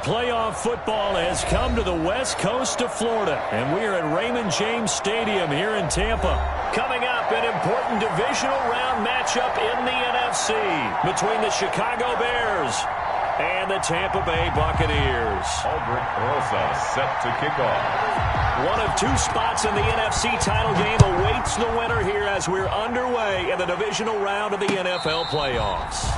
Playoff football has come to the west coast of Florida, and we are at Raymond James Stadium here in Tampa. Coming up, an important divisional round matchup in the NFC between the Chicago Bears and the Tampa Bay Buccaneers. Aldrich Rosa set to kick off. One of two spots in the NFC title game awaits the winner here as we're underway in the divisional round of the NFL playoffs.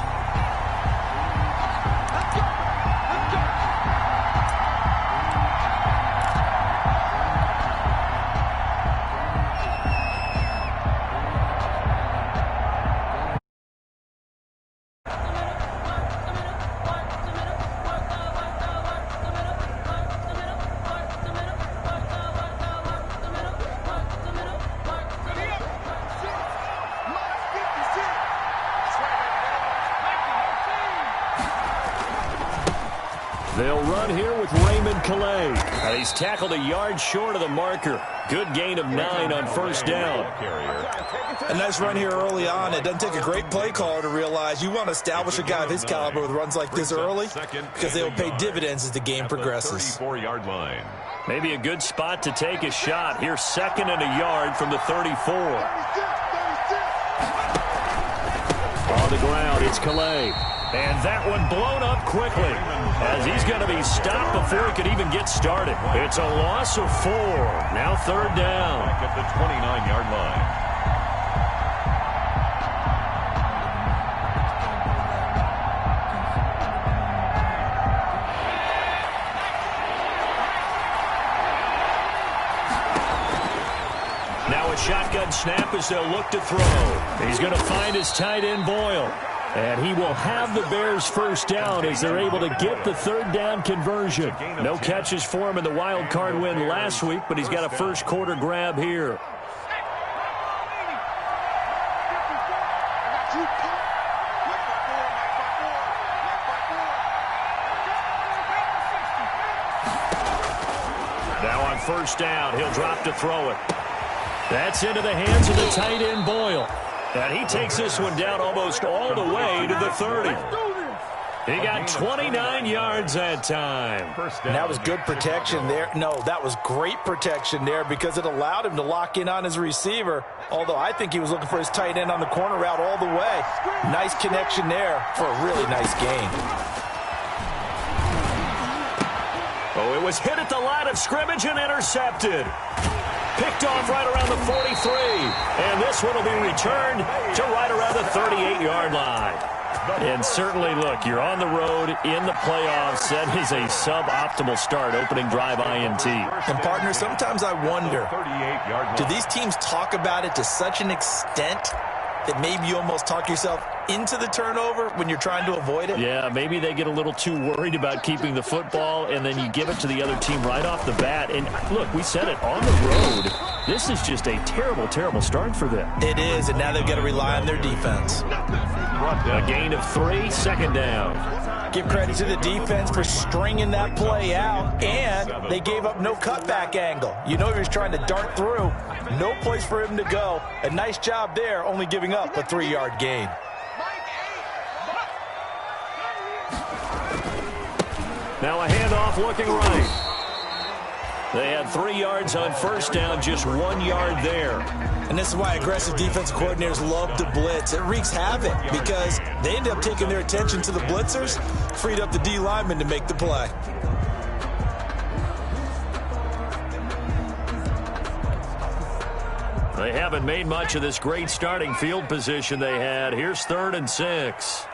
They'll run here with Raymond Calais. He's tackled a yard short of the marker. Good gain of 9 on first down. A nice run here early on. It doesn't take a great play caller to realize you want to establish a guy of his caliber with runs like this early because they will pay dividends as the game progresses. 34-yard line. Maybe a good spot to take a shot. Here's 2nd and a yard from the 34. On the ground, it's Calais. And that one blown up quickly as he's going to be stopped before he could even get started. It's a loss of 4. Now 3rd down. Back at the 29-yard line. Now a shotgun snap as they'll look to throw. He's going to find his tight end Boyle. And he will have the Bears first down as they're able to get the 3rd down conversion. No catches for him in the wild card win last week, but he's got a first quarter grab here. Now on first down, he'll drop to throw it. That's into the hands of the tight end Boyle. And he takes this one down almost all the way to the 30. He got 29 yards that time. And that was good protection there. No, that was great protection there because it allowed him to lock in on his receiver. Although I think he was looking for his tight end on the corner route all the way. Nice connection there for a really nice gain. Oh, it was hit at the line of scrimmage and intercepted. Picked off right around the 43. And this one will be returned to right around the 38-yard line. And certainly, look, you're on the road in the playoffs. That is a suboptimal start, opening drive INT. And, partner, sometimes I wonder, do these teams talk about it to such an extent that maybe you almost talk yourself into the turnover when you're trying to avoid it? Yeah, maybe they get a little too worried about keeping the football, and then you give it to the other team right off the bat. And, look, we said it, on the road, this is just a terrible, terrible start for them. It is, and now they've got to rely on their defense. A gain of 3, 2nd down. Give credit to the defense for stringing that play out, and they gave up no cutback angle. You know he was trying to dart through. No place for him to go. A nice job there, only giving up a 3-yard gain. Now a handoff looking right. They had 3 yards on first down, just 1 yard there. And this is why aggressive defensive coordinators love to blitz. It wreaks havoc because they end up taking their attention to the blitzers, freed up the D lineman to make the play. They haven't made much of this great starting field position they had. Here's 3rd and 6.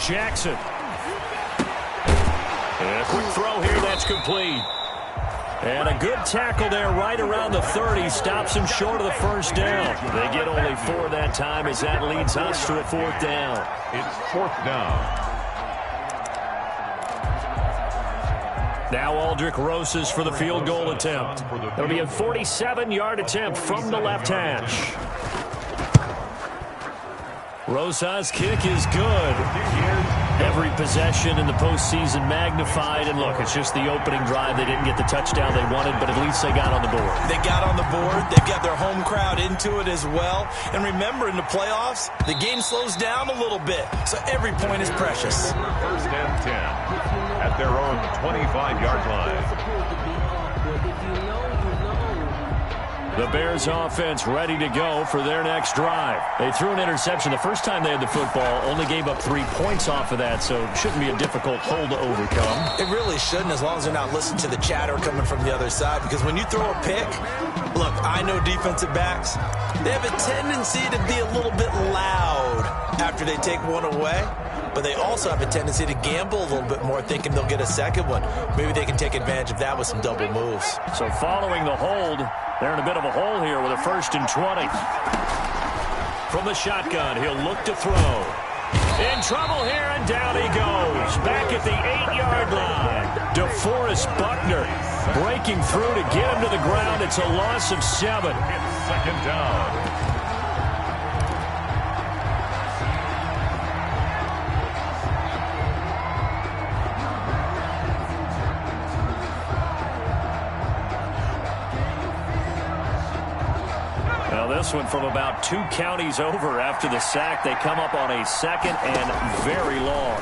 Jackson. And a quick throw here, that's complete. And a good tackle there right around the 30. Stops him short of the first down. They get only 4 that time as that leads us to a 4th down. It's 4th down. Now Aldrich Rosas for the field goal attempt. It'll be a 47-yard attempt from the left hash. Rosas' kick is good. Every possession in the postseason magnified. And look, it's just the opening drive. They didn't get the touchdown they wanted, but at least they got on the board. They got on the board. They've got their home crowd into it as well. And remember, in the playoffs, the game slows down a little bit. So every point is precious. First and 10 at their own 25-yard line. The Bears offense ready to go for their next drive. They threw an interception the first time they had the football, only gave up 3 points off of that, so it shouldn't be a difficult hole to overcome. It really shouldn't, as long as they're not listening to the chatter coming from the other side, because when you throw a pick, look, I know defensive backs, they have a tendency to be a little bit loud after they take one away, but they also have a tendency to gamble a little bit more, thinking they'll get a second one. Maybe they can take advantage of that with some double moves. So following the hold, they're in a bit of a hole here with a 1st and 20. From the shotgun, he'll look to throw. In trouble here, and down he goes. Back at the 8-yard line. DeForest Buckner breaking through to get him to the ground. It's a loss of 7. It's 2nd down. This one from about 2 counties over after the sack. They come up on a 2nd and very long.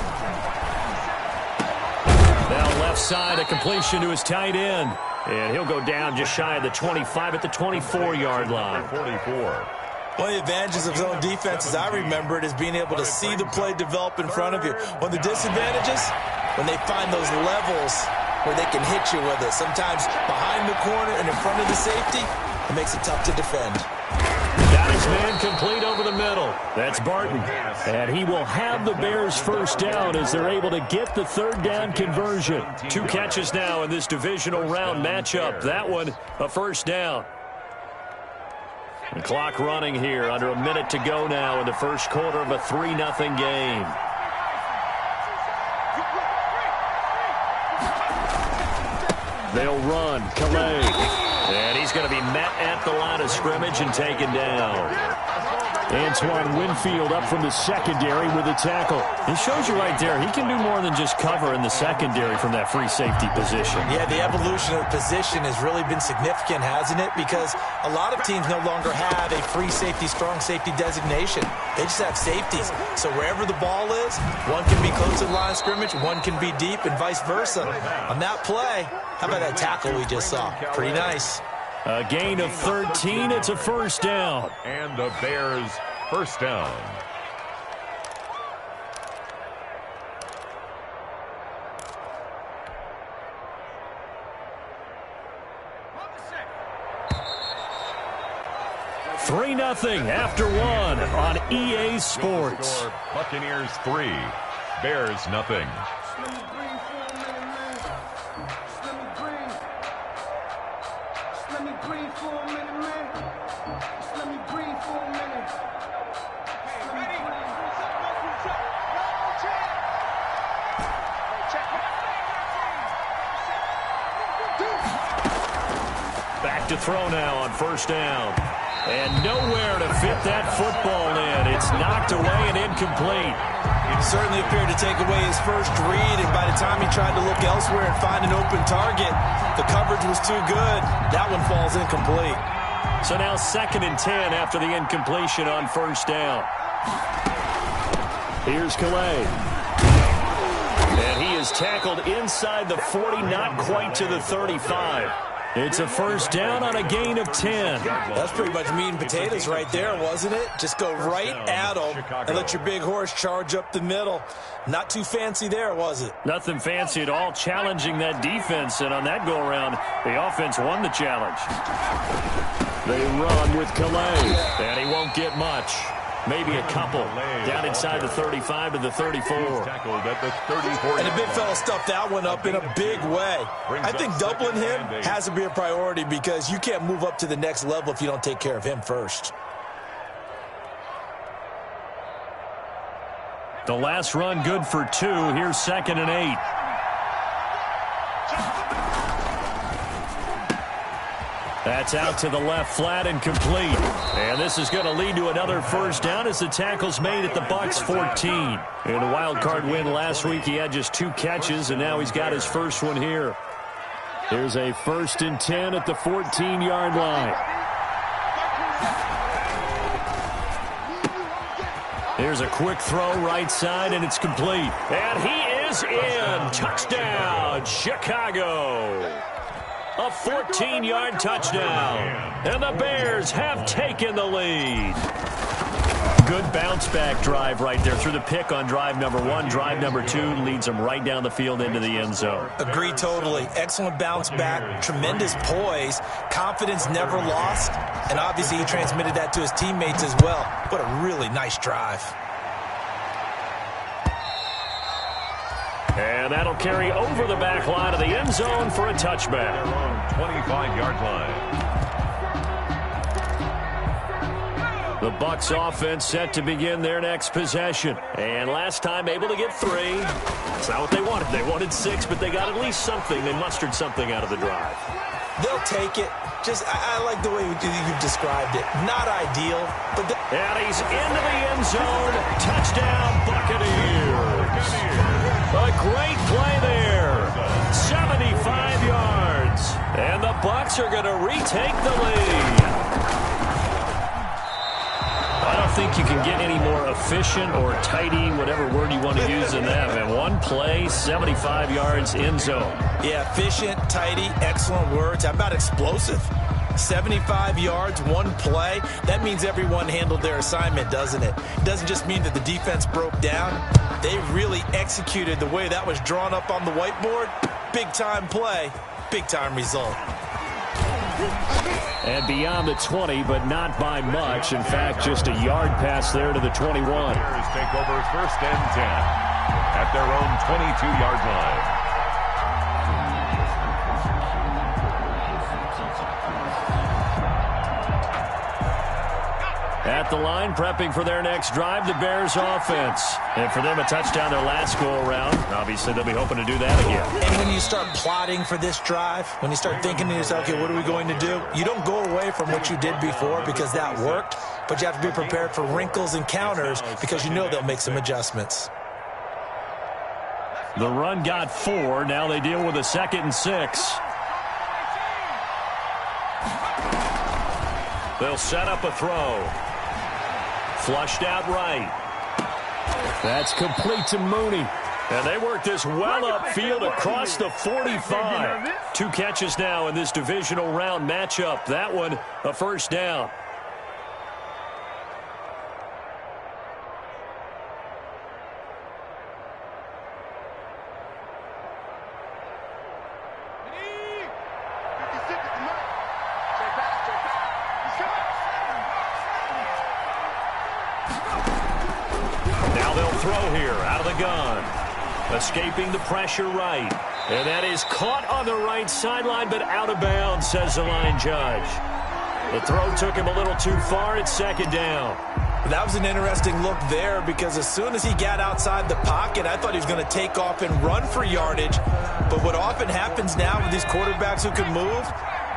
Now left side, a completion to his tight end. And he'll go down just shy of the 25 at the 24-yard line. 44. One of the advantages of zone defense, as I remember it, is being able to see the play develop in front of you. One of the disadvantages, when they find those levels where they can hit you with it. Sometimes behind the corner and in front of the safety, it makes it tough to defend. Got his man complete over the middle. That's Barton. And he will have the Bears' first down as they're able to get the 3rd down conversion. 2 catches now in this divisional round matchup. That one, a 1st down. The clock running here, under a minute to go now in the first quarter of a 3-0 game. They'll run. Calais. And he's going to be met at the line of scrimmage and taken down. Antoine Winfield up from the secondary with a tackle. It shows you right there, he can do more than just cover in the secondary from that free safety position. Yeah, the evolution of the position has really been significant, hasn't it? Because a lot of teams no longer have a free safety, strong safety designation. They just have safeties. So wherever the ball is, one can be close to the line of scrimmage, one can be deep, and vice versa. On that play, how about that tackle we just saw? Pretty nice. A gain of 13. It's a 1st down. And the Bears' first down. Three 3-0 after 1 on EA Sports. Buccaneers 3, Bears nothing. Back to throw now on 1st down. And nowhere to fit that football in. It's knocked away and incomplete. He certainly appeared to take away his first read, and by the time he tried to look elsewhere and find an open target, the coverage was too good. That one falls incomplete. So now 2nd and 10 after the incompletion on 1st down. Here's Calais. And he is tackled inside the 40, not quite to the 35. It's a 1st down on a gain of 10. That's pretty much meat and potatoes right there, wasn't it? Just go right at them and let your big horse charge up the middle. Not too fancy there, was it? Nothing fancy at all, challenging that defense. And on that go-around, the offense won the challenge. They run with Calais, and he won't get much. Maybe a couple. Down inside the 35 to the 34. And the big fella stuffed that one up in a big way. I think doubling him has to be a priority because you can't move up to the next level if you don't take care of him first. The last run good for 2. Here's 2nd and 8. That's out to the left flat and complete. And this is going to lead to another first down as the tackle's made at the Bucs 14. In a wild card win last week, he had just 2 catches, and now he's got his first one here. Here's a 1st and 10 at the 14-yard line. Here's a quick throw right side, and it's complete. And he is in. Touchdown, Chicago. A 14-yard touchdown. And the Bears have taken the lead. Good bounce-back drive right there through the pick on drive number 1. Drive number 2 leads them right down the field into the end zone. Agree totally. Excellent bounce back, tremendous poise, confidence never lost, and obviously he transmitted that to his teammates as well. What a really nice drive. And that'll carry over the back line of the end zone for a touchback. 25-yard line. The Bucs offense set to begin their next possession. And last time able to get 3. That's not what they wanted. They wanted 6, but they got at least something. They mustered something out of the drive. They'll take it. I like the way you described it. Not ideal, but... And he's into the end zone. Touchdown, Buccaneers. A great play there. 75 yards. And the Bucs are going to retake the lead. I don't think you can get any more efficient or tidy, whatever word you want to use in that. Man, 1 play, 75 yards, end zone. Yeah, efficient, tidy, excellent words. How about explosive? 75 yards, 1 play. That means everyone handled their assignment, doesn't it? It doesn't just mean that the defense broke down. They really executed the way that was drawn up on the whiteboard. Big-time play, big-time result. And beyond the 20, but not by much. In fact, just a yard pass there to the 21. Bears take over 1st and 10 at their own 22-yard line. At the line, prepping for their next drive, the Bears offense. And for them, a touchdown their last go-around. Obviously, they'll be hoping to do that again. And when you start plotting for this drive, when you start thinking to yourself, okay, what are we going to do? You don't go away from what you did before because that worked, but you have to be prepared for wrinkles and counters because you know they'll make some adjustments. The run got 4. Now they deal with a 2nd and 6. They'll set up a throw. Flushed out right. That's complete to Mooney. And they work this well upfield across the 45. 2 catches now in this divisional round matchup. That one, a 1st down. Escaping the pressure right. And that is caught on the right sideline, but out of bounds, says the line judge. The throw took him a little too far. It's 2nd down. That was an interesting look there because as soon as he got outside the pocket, I thought he was going to take off and run for yardage. But what often happens now with these quarterbacks who can move,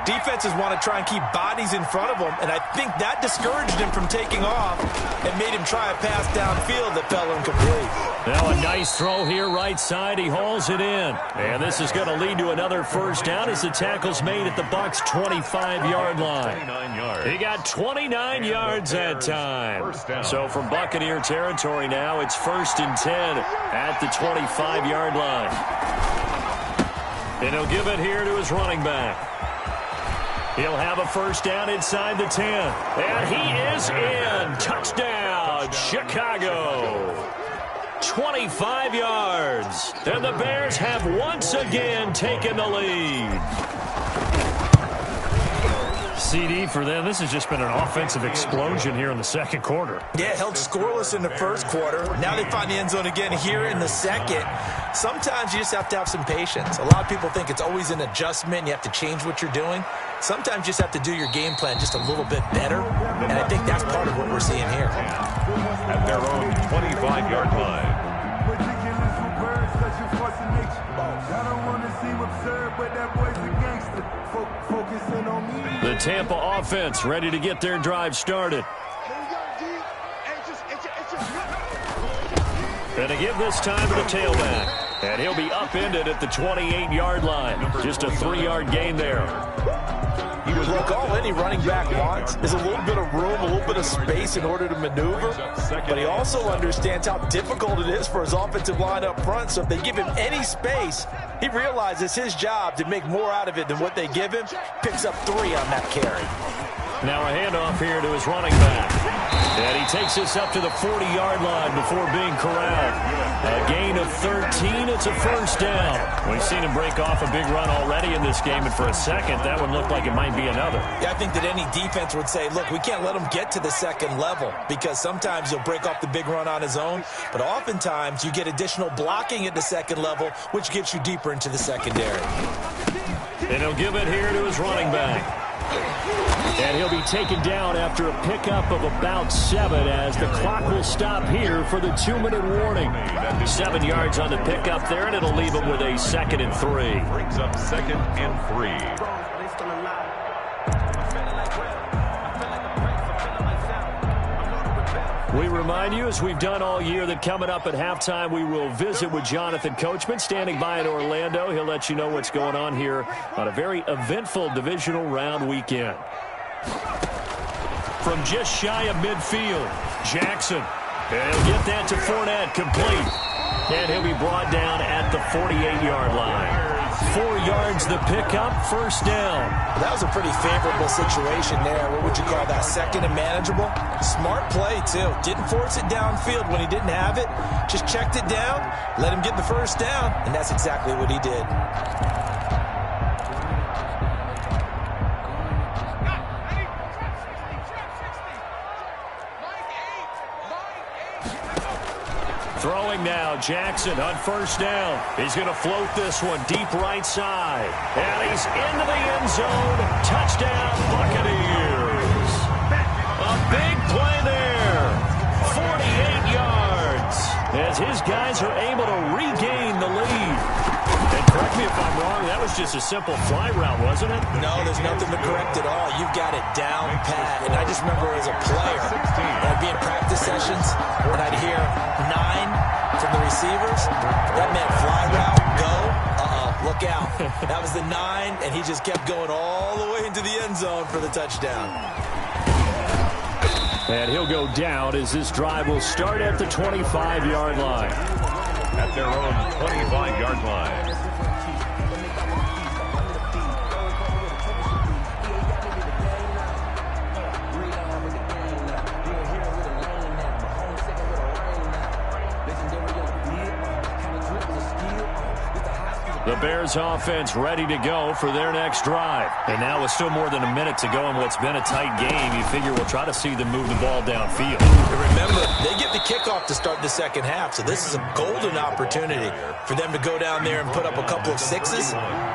defenses want to try and keep bodies in front of them, and I think that discouraged him from taking off and made him try a pass downfield that fell incomplete. Now a nice throw here right side. He hauls it in. And this is going to lead to another 1st down as the tackle's made at the Bucs 25-yard line. 29 yards. He got 29 yards that time. So from Buccaneer territory now, it's 1st and 10 at the 25-yard line. And he'll give it here to his running back. He'll have a 1st down inside the 10. And he is in. Touchdown, Chicago. 25 yards. And the Bears have once again taken the lead. CD for them. This has just been an offensive explosion here in the 2nd quarter. Yeah, held scoreless in the 1st quarter. Now they find the end zone again here in the 2nd. Sometimes you just have to have some patience. A lot of people think it's always an adjustment. You have to change what you're doing. Sometimes you just have to do your game plan just a little bit better. And I think that's part of what we're seeing here. At their own 25-yard line. The Tampa offense ready to get their drive started. And to give this time to the tailback. And he'll be upended at the 28-yard line. Just a 3-yard gain there. Look, all any running back wants is a little bit of room, a little bit of space in order to maneuver. But he also understands how difficult it is for his offensive line up front. So if they give him any space, he realizes his job to make more out of it than what they give him. Picks up 3 on that carry. Now a handoff here to his running back. And he takes this up to the 40-yard line before being corralled. A gain of 13. It's a first down. We've seen him break off a big run already in this game, and for a second, that would look like it might be another. Yeah, I think that any defense would say, look, we can't let him get to the second level because sometimes he'll break off the big run on his own, but oftentimes you get additional blocking at the second level, which gets you deeper into the secondary. And he'll give it here to his running back. And he'll be taken down after a pickup of about 7 as the clock will stop here for the 2-minute warning. 7 yards on the pickup there, and it'll leave him with a 2nd and 3. Brings up 2nd and 3. We remind you, as we've done all year, that coming up at halftime, we will visit with Jonathan Coachman, standing by in Orlando. He'll let you know what's going on here on a very eventful divisional round weekend. From just shy of midfield, Jackson. And he'll get that to Fournette, complete. And he'll be brought down at the 48-yard line. 4 yards the pickup, first down. That was a pretty favorable situation there. What would you call that? 2nd and manageable? Smart play, too. Didn't force it downfield when he didn't have it. Just checked it down, let him get the first down, and that's exactly what he did. Throwing now, Jackson on first down. He's going to float this one deep right side. And he's into the end zone. Touchdown, Buccaneers. A big play there. 48 yards as his guys are able to regain the lead. And correct me if I'm wrong, that was just a simple fly route, wasn't it? No, there's nothing to correct at all. You've got it down pat. And I just remember as a player, I'd be in practice sessions, and I'd hear 9 from the receivers. That meant fly route, go. Look out. That was the 9, and he just kept going all the way into the end zone for the touchdown. And he'll go down as this drive will start at the 25-yard line. At their own 25-yard line. The Bears offense ready to go for their next drive. And now with still more than a minute to go in what's been a tight game, you figure we'll try to see them move the ball downfield. And remember, they get the kickoff to start the second half, so this is a golden opportunity for them to go down there and put up a couple of 6s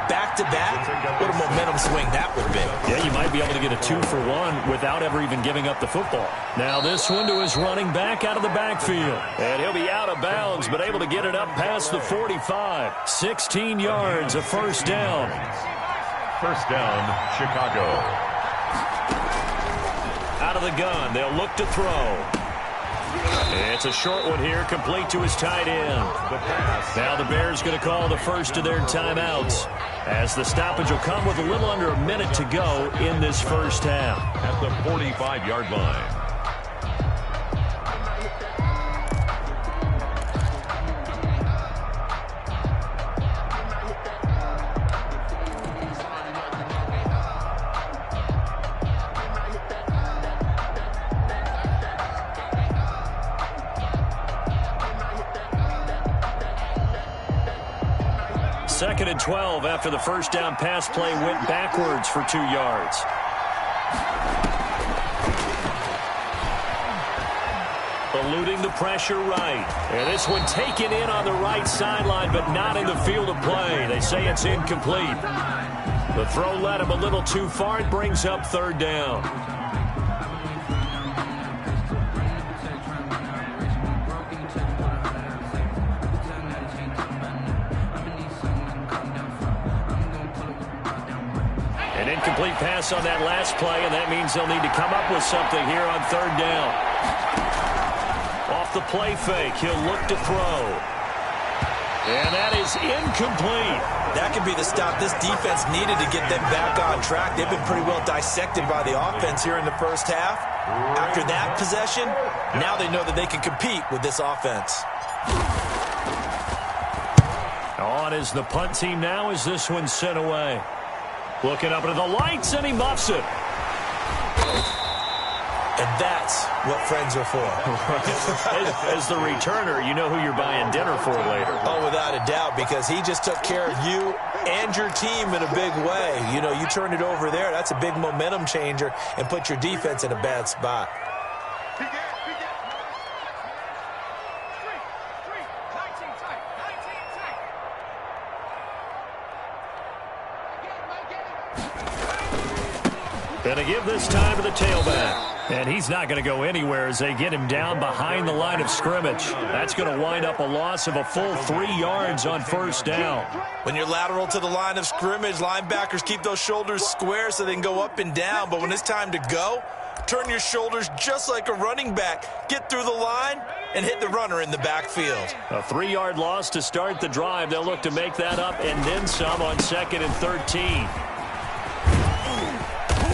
back-to-back. What a momentum swing that would be. Yeah, you might be able to get a 2-for-1 without ever even giving up the football. Now this one to his running back out of the backfield. And he'll be out of bounds, but able to get it up past the 45. 16 yards, a first down. First down, Chicago. Out of the gun, they'll look to throw. It's a short one here, complete to his tight end. Now the Bears going to call the first of their timeouts, as the stoppage will come with a little under a minute to go in this first half. At the 45-yard line. Second and 12 after the first down pass play went backwards for 2 yards. Eluding the pressure right. And this one taken in on the right sideline, but not in the field of play. They say it's incomplete. The throw led him a little too far. It brings up third down. Incomplete pass on that last play, and that means they'll need to come up with something here on third down. Off the play fake, he'll look to throw. And that is incomplete. That could be the stop this defense needed to get them back on track. They've been pretty well dissected by the offense here in the first half. After that possession, now they know that they can compete with this offense. On is the punt team now as this one's sent away. Looking up into the lights, and he muffs it. And that's what friends are for. As the returner, you know who you're buying dinner for later. Oh, without a doubt, because he just took care of you and your team in a big way. You know, you turn it over there, that's a big momentum changer and put your defense in a bad spot. Going to give this time to the tailback. And he's not going to go anywhere as they get him down behind the line of scrimmage. That's going to wind up a loss of a full 3 yards on first down. When you're lateral to the line of scrimmage, linebackers keep those shoulders square so they can go up and down. But when it's time to go, turn your shoulders just like a running back. Get through the line and hit the runner in the backfield. A 3-yard loss to start the drive. They'll look to make that up and then some on 2nd and 13.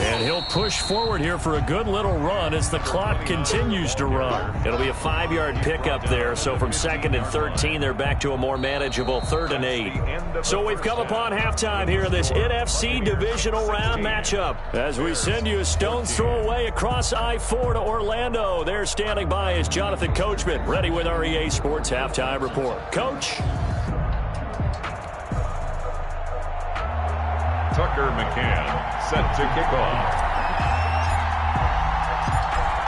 And he'll push forward here for a good little run as the clock continues to run. It'll be a 5-yard pickup there. So from 2nd and 13, they're back to a more manageable 3rd and 8. So we've come upon halftime here in this NFC divisional round matchup. As we send you a stone's throw away across I-4 to Orlando. There standing by is Jonathan Coachman, ready with our EA Sports Halftime Report. Coach. Tucker McCann set to kick off.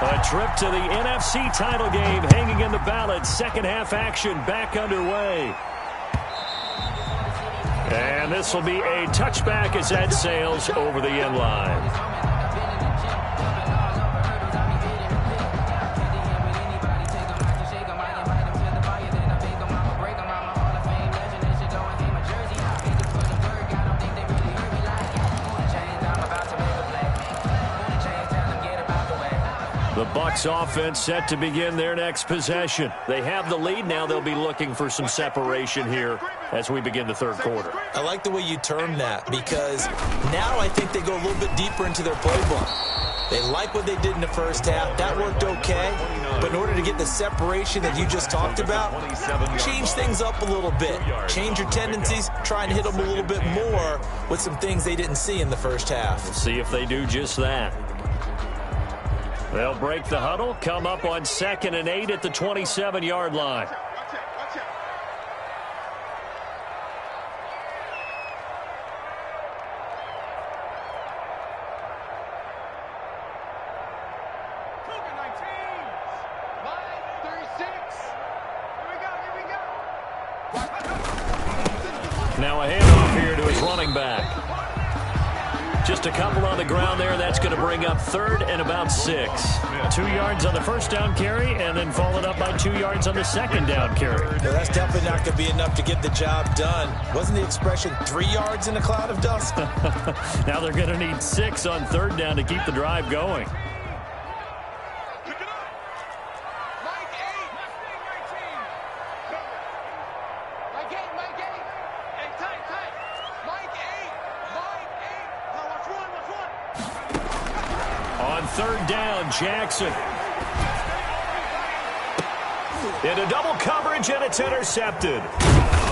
A trip to the NFC title game hanging in the balance. Second half action back underway. And this will be a touchback as that sails over the end line. The Bucs offense set to begin their next possession. They have the lead. Now they'll be looking for some separation here as we begin the third quarter. I like the way you term that because now I think they go a little bit deeper into their playbook. They like what they did in the first half. That worked okay. But in order to get the separation that you just talked about, change things up a little bit. Change your tendencies. Try and hit them a little bit more with some things they didn't see in the first half. We'll see if they do just that. They'll break the huddle, come up on 2nd and 8 at the 27-yard line. Now a handoff here to his running back. Just a couple on the ground there. That's going to bring up 3rd and about 6. 2 yards on the first down carry and then followed up by 2 yards on the second down carry. Well, that's definitely not going to be enough to get the job done. Wasn't the expression 3 yards in a cloud of dust? Now they're going to need 6 on 3rd down to keep the drive going. On 3rd down, Jackson. Into double coverage, and it's intercepted.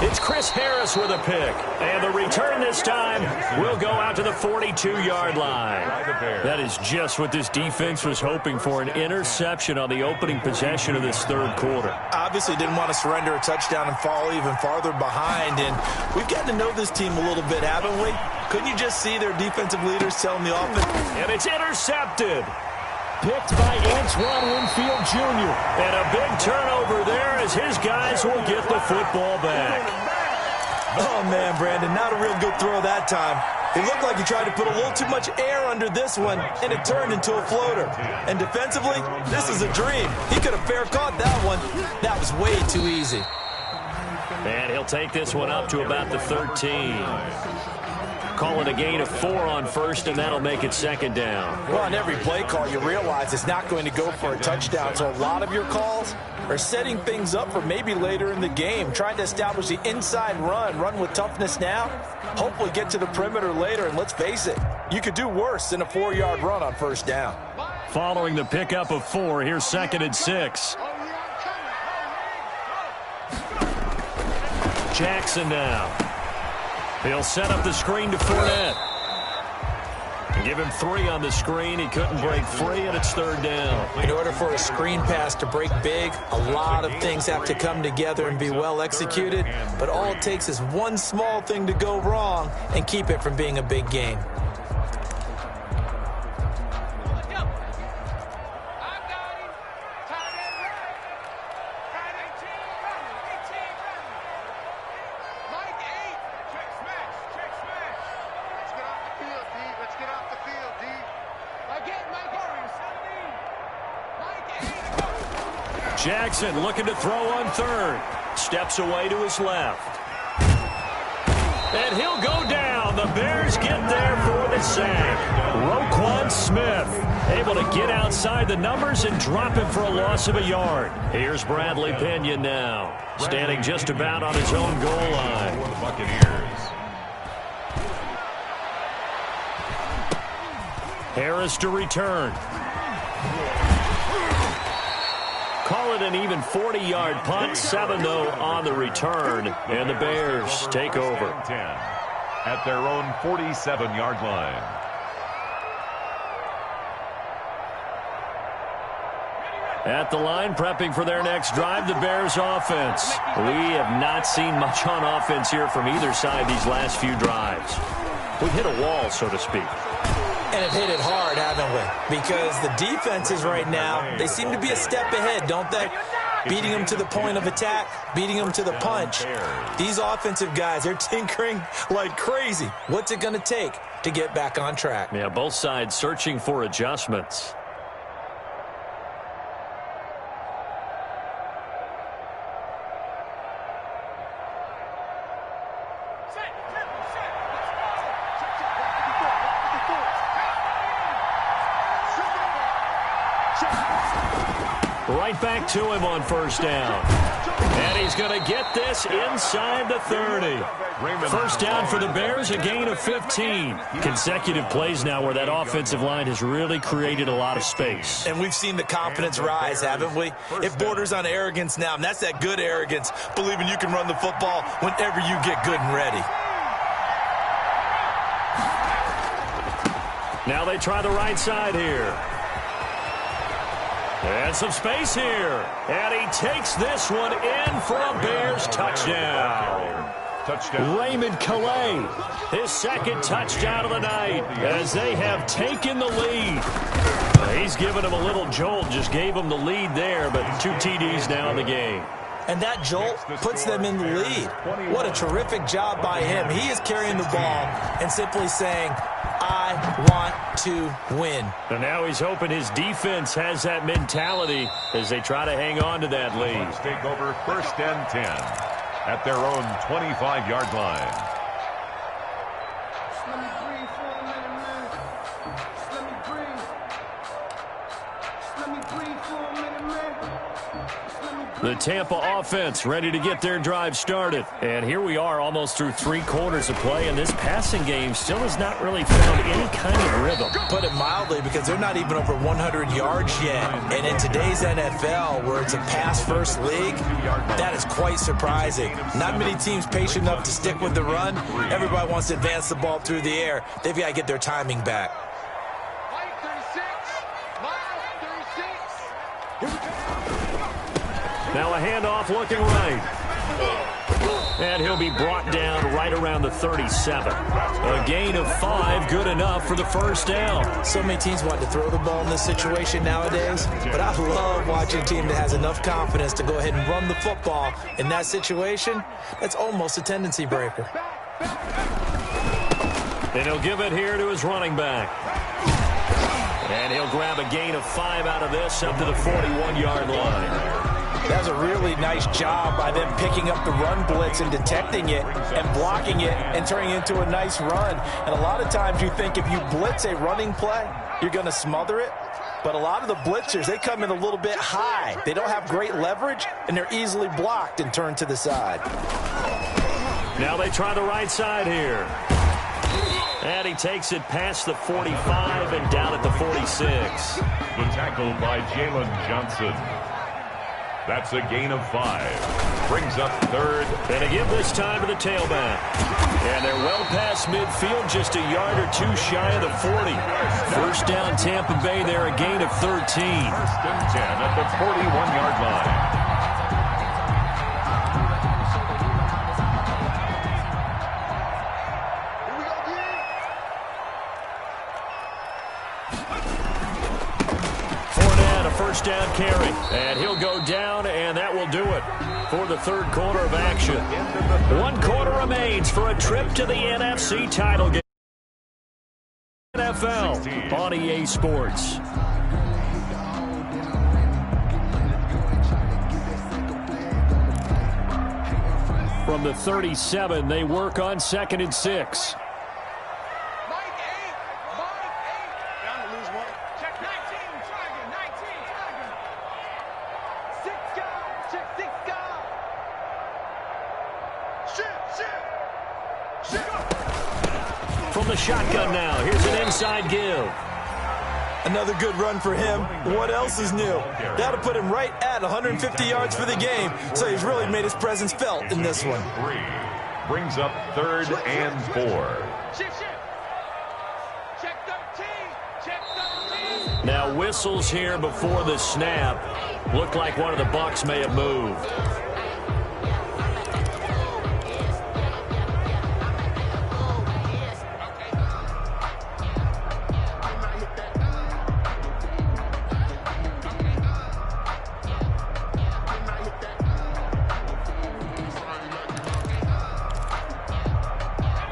It's Chris Harris with a pick. And the return this time will go out to the 42-yard line. That is just what this defense was hoping for, an interception on the opening possession of this third quarter. Obviously didn't want to surrender a touchdown and fall even farther behind. And we've gotten to know this team a little bit, haven't we? Couldn't you just see their defensive leaders telling the offense? And it's intercepted. Picked by Antoine Winfield Jr. And a big turnover there as his guys will get the football back. Oh, man, Brandon, not a real good throw that time. It looked like he tried to put a little too much air under this one, and it turned into a floater. And defensively, this is a dream. He could have fair caught that one. That was way too easy. And he'll take this one up to about the 13. call it a gain of 4 on first, and that'll make it second down. Well, on every play call, you realize it's not going to go for a touchdown, so a lot of your calls are setting things up for maybe later in the game, trying to establish the inside run with toughness now, hopefully get to the perimeter later, and let's face it, you could do worse than a 4-yard run on first down. Following the pickup of 4, here's 2nd and 6. Jackson now. He'll set up the screen to Fournette. Give him 3 on the screen. He couldn't break free, and it's 3rd down. In order for a screen pass to break big, a lot of things have to come together and be well executed, but all it takes is one small thing to go wrong and keep it from being a big game. Jackson looking to throw on 3rd. Steps away to his left. And he'll go down. The Bears get there for the sack. Roquan Smith able to get outside the numbers and drop him for a loss of a yard. Here's Bradley Pinion now, standing just about on his own goal line. For the Buccaneers. Harris to return. Call it an even 40-yard punt, 7 though on the return, and the Bears take over. 10 at their own 47-yard line. At the line, prepping for their next drive, the Bears offense. We have not seen much on offense here from either side these last few drives. We've hit a wall, so to speak. And have hit it hard, haven't we? Because the defenses right now, they seem to be a step ahead, don't they? Beating them to the point of attack, beating them to the punch. These offensive guys, they're tinkering like crazy. What's it going to take to get back on track? Yeah, both sides searching for adjustments. Right back to him on first down. And he's going to get this inside the 30. First down for the Bears, a gain of 15. Consecutive plays now where that offensive line has really created a lot of space. And we've seen the confidence rise, haven't we? It borders on arrogance now, and that's that good arrogance, believing you can run the football whenever you get good and ready. Now they try the right side here. And some space here. And he takes this one in for a Bears touchdown. Raymond Calais, his 2nd touchdown of the night as they have taken the lead. He's given him a little jolt, just gave him the lead there, but 2 TDs now in the game. And that jolt puts them in the lead. What a terrific job by him. He is carrying the ball and simply saying, I want to win. And now he's hoping his defense has that mentality as they try to hang on to that lead. Take over 1st and 10 at their own 25-yard line. The Tampa offense ready to get their drive started. And here we are almost through 3 quarters of play, and this passing game still has not really found any kind of rhythm. Put it mildly, because they're not even over 100 yards yet. And in today's NFL, where it's a pass-first league, that is quite surprising. Not many teams patient enough to stick with the run. Everybody wants to advance the ball through the air. They've got to get their timing back. Now a handoff looking right. And he'll be brought down right around the 37. A gain of 5, good enough for the first down. So many teams want to throw the ball in this situation nowadays, but I love watching a team that has enough confidence to go ahead and run the football. In that situation, that's almost a tendency breaker. And he'll give it here to his running back. And he'll grab a gain of 5 out of this up to the 41-yard line. That was a really nice job by them picking up the run blitz and detecting it and blocking it and turning it into a nice run. And a lot of times you think if you blitz a running play, you're going to smother it. But a lot of the blitzers, they come in a little bit high. They don't have great leverage, and they're easily blocked and turned to the side. Now they try the right side here. And he takes it past the 45 and down at the 46. The tackle by Jalen Johnson. That's a gain of 5. Brings up third. And a give this time to the tailback. And they're well past midfield, just a yard or two shy of the 40. First down Tampa Bay there, a gain of 13. First and 10 at the 41-yard line. First down carry, and he'll go down, and that will do it for the third quarter of action. 1 quarter remains for a trip to the NFC title game. NFL on EA Sports. From the 37, they work on 2nd and 6. From the shotgun now, here's an inside give. Another good run for him. What else is new? That'll put him right at 150 yards for the game, so he's really made his presence felt in this one. Brings up 3rd and 4. Now whistles here before the snap. Looked like one of the Bucs may have moved.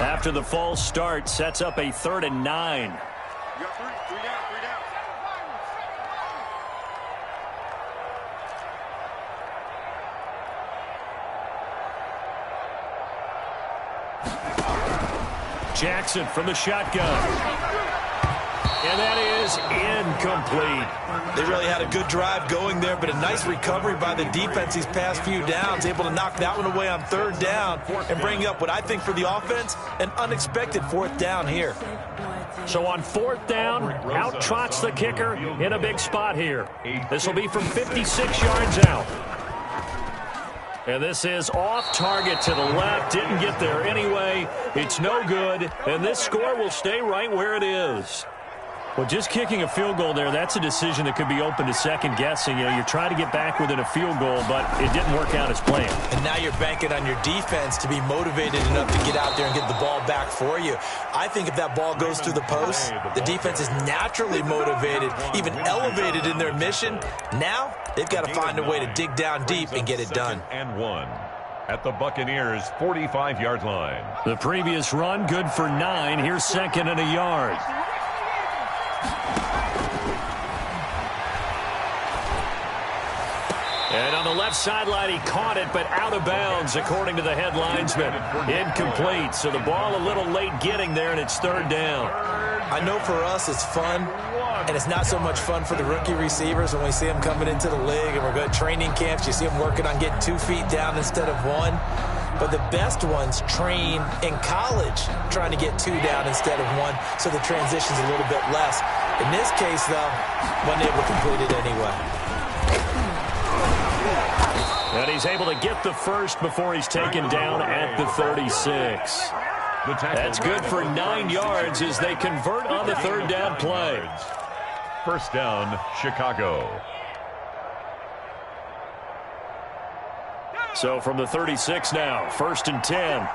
After the false start, sets up a 3rd and 9. Jackson from the shotgun. And that is incomplete. They really had a good drive going there, but a nice recovery by the defense these past few downs, able to knock that one away on 3rd down and bring up what I think for the offense, an unexpected 4th down here. So on 4th down, out trots the kicker in a big spot here. This will be from 56 yards out. And this is off target to the left. Didn't get there anyway. It's no good. And this score will stay right where it is. Well, just kicking a field goal there, that's a decision that could be open to second guessing. You know, you're trying to get back within a field goal, but it didn't work out as planned. And now you're banking on your defense to be motivated enough to get out there and get the ball back for you. I think if that ball goes through the post, the defense is naturally motivated, even elevated in their mission. Now they've got to find a way to dig down deep and get it done. And 1 at the Buccaneers' 45-yard line. The previous run, good for 9. Here's 2nd and a yard. And on the left sideline, he caught it, but out of bounds, according to the head linesman. Incomplete, so the ball a little late getting there, and it's 3rd down. I know for us it's fun, and it's not so much fun for the rookie receivers when we see them coming into the league, and we're going to training camps. You see them working on getting 2 feet down instead of 1. But the best ones train in college trying to get 2 down instead of 1, so the transition's a little bit less. In this case, though, wasn't able to complete it anyway. And he's able to get the first before he's taken down at the 36. That's good for 9 yards as they convert on the 3rd down play. First down, Chicago. So from the 36 now, 1st and 10.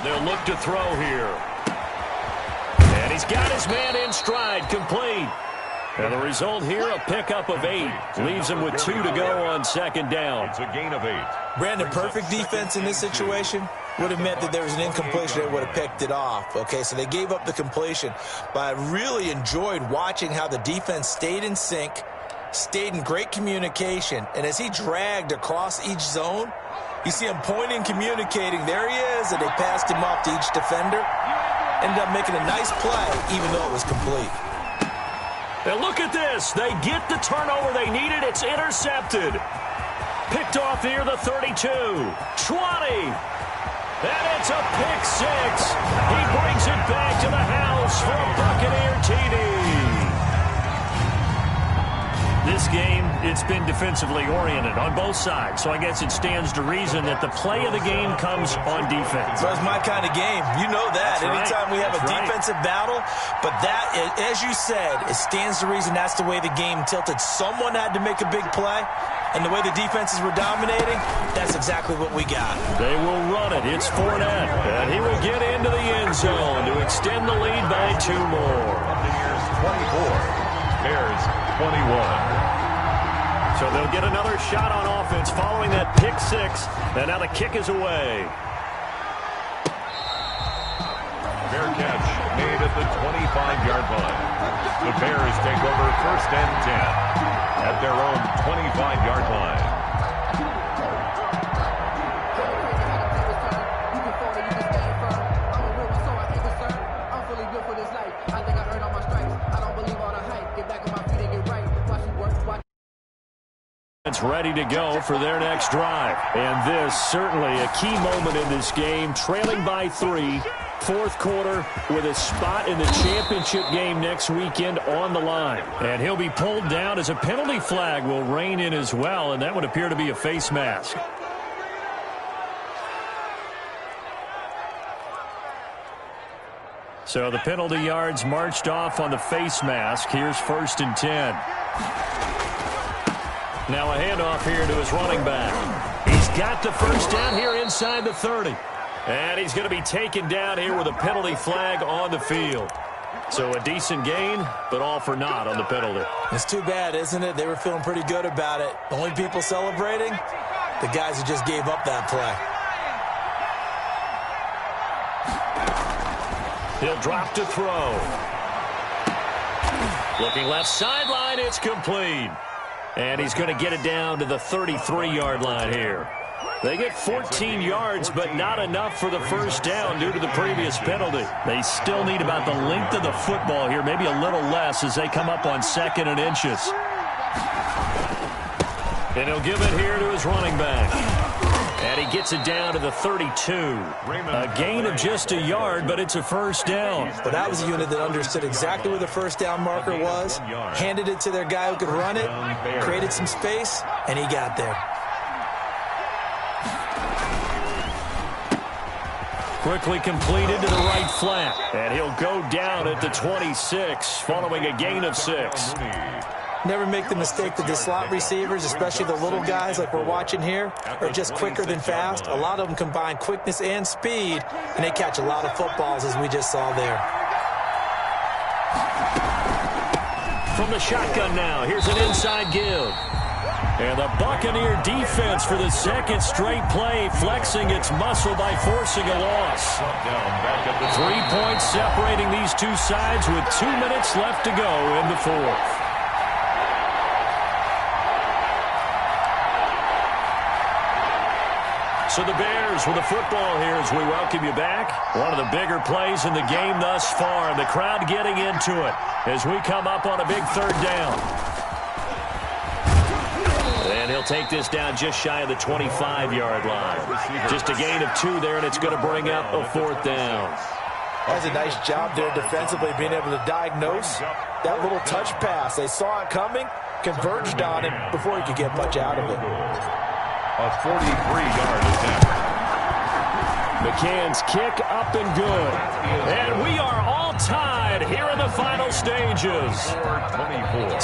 They'll look to throw here. And he's got his man in stride, complete. And the result here, a pickup of 8. Leaves him with 2 to go on second down. It's a gain of 8. Brandon, perfect defense in this situation would have meant that there was an incompletion. They would have picked it off. Okay, so they gave up the completion. But I really enjoyed watching how the defense stayed in sync, stayed in great communication. And as he dragged across each zone, you see him pointing, communicating. There he is, and they passed him off to each defender. Ended up making a nice play, even though it was complete. And look at this. They get the turnover they needed. It's intercepted. Picked off near the 32. 20. And it's a pick 6. He brings it back to the house for a Buccaneer TD. This game, it's been defensively oriented on both sides, so I guess it stands to reason that the play of the game comes on defense. So it's my kind of game. You know that. That's Anytime we have a defensive battle, but that, as you said, it stands to reason that's the way the game tilted. Someone had to make a big play, and the way the defenses were dominating, that's exactly what we got. They will run it. It's Fournette, and he will get into the end zone to extend the lead by 2 more. Buccaneers 24. Bears 21. So they'll get another shot on offense following that pick 6, and now the kick is away. Fair catch made at the 25-yard line. The Bears take over 1st and 10 at their own 25-yard line. It's ready to go for their next drive. And this certainly a key moment in this game, trailing by 3, 4th quarter with a spot in the championship game next weekend on the line. And he'll be pulled down as a penalty flag will rein in as well, and that would appear to be a face mask. So the penalty yards marched off on the face mask. Here's 1st and 10. Now a handoff here to his running back. He's got the first down here inside the 30. And he's going to be taken down here with a penalty flag on the field. So a decent gain, but all for naught on the penalty. It's too bad, isn't it? They were feeling pretty good about it. The only people celebrating, the guys who just gave up that play. He'll drop to throw. Looking left sideline, it's complete. And he's going to get it down to the 33-yard line here. They get 14 yards, but not enough for the first down due to the previous penalty. They still need about the length of the football here, maybe a little less as they come up on 2nd and inches. And he'll give it here to his running back. And he gets it down to the 32. A gain of just a yard, but it's a first down. But that was a unit that understood exactly where the first down marker was, handed it to their guy who could run it, created some space, and he got there. Quickly completed to the right flat. And he'll go down at the 26 following a gain of 6. Never make the mistake that the slot receivers, especially the little guys like we're watching here, are just quicker than fast. A lot of them combine quickness and speed, and they catch a lot of footballs, as we just saw there. From the shotgun now, here's an inside give. And the Buccaneer defense for the 2nd straight play, flexing its muscle by forcing a loss. 3 points separating these two sides with 2 minutes left to go in the 4th. So the Bears with the football here as we welcome you back. One of the bigger plays in the game thus far, and the crowd getting into it as we come up on a big 3rd down. And he'll take this down just shy of the 25-yard line. Just a gain of 2 there, and it's going to bring up a 4th down. That's a nice job there defensively, being able to diagnose that little touch pass. They saw it coming, converged on it before he could get much out of it. A 43-yard attempt. McCann's kick up and good. And we are all tied here in the final stages.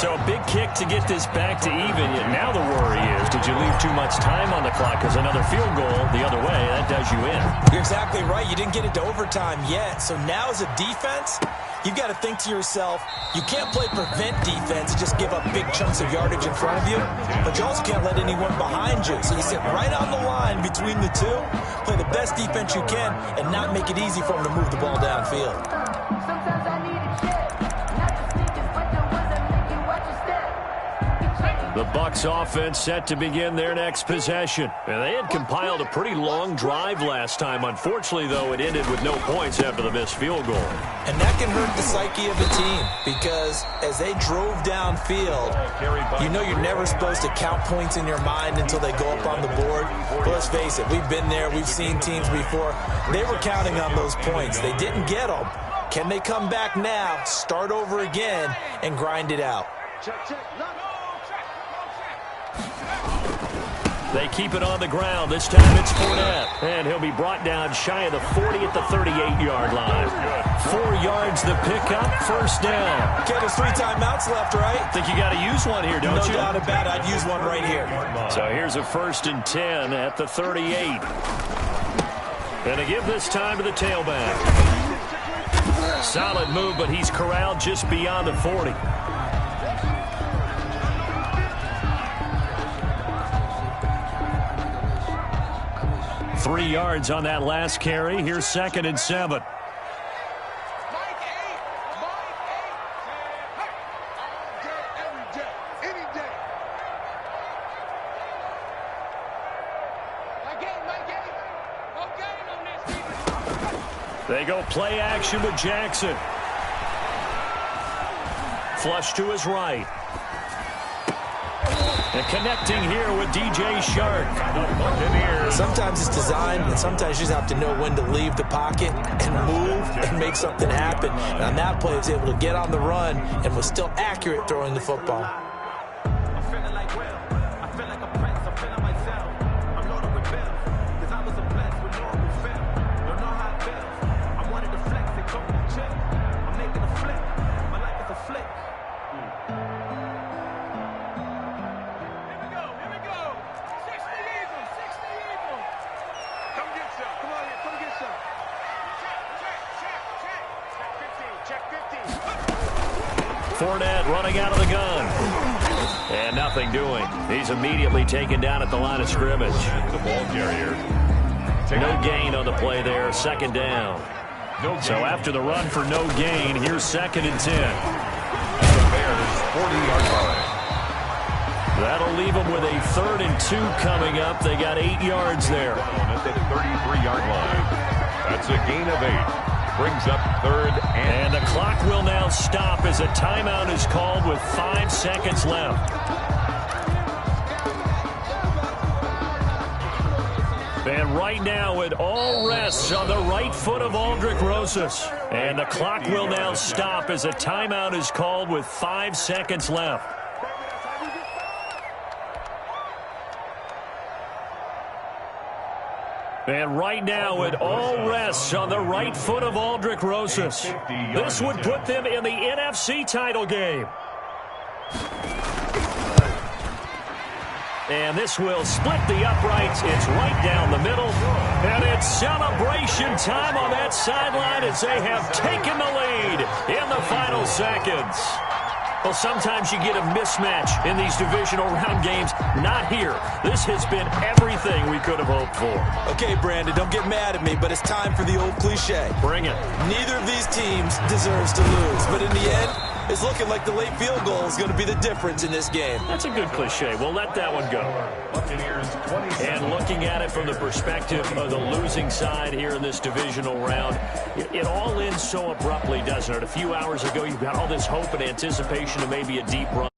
So a big kick to get this back to even. Now the worry is, did you leave too much time on the clock? Because another field goal the other way, that does you in. You're exactly right. You didn't get it to overtime yet. So now as a defense, you've got to think to yourself, you can't play prevent defense, just give up big chunks of yardage in front of you, but you also can't let anyone behind you. So you sit right on the line between the two, play the best defense you can, and not make it easy for them to move the ball downfield. Sometimes I need a check, not the sneakers, but the ones that make you watch your step. The Bucs offense set to begin their next possession. And they had compiled a pretty long drive last time. Unfortunately, though, it ended with no points after the missed field goal. And that can hurt the psyche of a team because as they drove downfield, you know you're never supposed to count points in your mind until they go up on the board. But let's face it, we've been there. We've seen teams before. They were counting on those points. They didn't get them. Can they come back now, start over again, and grind it out? They keep it on the ground. This time it's Fournette. And he'll be brought down shy of the 40 at the 38-yard line. 4 yards the pickup, first down. Okay, there's 3 timeouts left, right? Think you got to use one here, don't you? No doubt about it. I'd use one right here. So here's a 1st and 10 at the 38. And they give this time to the tailback. Solid move, but he's corralled just beyond the 40. Three yards on that last carry. Here's 2nd and 7. They go play action with Jackson. Flush to his right. And connecting here with DJ Shark. Sometimes it's designed, and sometimes you just have to know when to leave the pocket and move and make something happen. And on that play, he was able to get on the run and was still accurate throwing the football. Fournette running out of the gun. And nothing doing. He's immediately taken down at the line of scrimmage. The ball carrier. No gain on the play there. 2nd down. So after the run for no gain, here's 2nd and 10. The Bears 40-yard line. That'll leave them with a 3rd and 2 coming up. They got 8 yards there. At the 33-yard line. That's a gain of 8. Brings up 3rd and the clock will now stop as a timeout is called with 5 seconds left. And right now it all rests on the right foot of Aldrick Rosas. And the clock will now stop as a timeout is called with 5 seconds left. And right now, it all rests on the right foot of Aldrick Rosas. This would put them in the NFC title game. And this will split the uprights. It's right down the middle. And it's celebration time on that sideline as they have taken the lead in the final seconds. Well, sometimes you get a mismatch in these divisional round games. Not here. This has been everything we could have hoped for. Okay, Brandon, don't get mad at me, but it's time for the old cliche. Bring it. Neither of these teams deserves to lose, but in the end, it's looking like the late field goal is going to be the difference in this game. That's a good cliche. We'll let that one go. And looking at it from the perspective of the losing side here in this divisional round, it all ends so abruptly, doesn't it? A few hours ago, you've got all this hope and anticipation of maybe a deep run.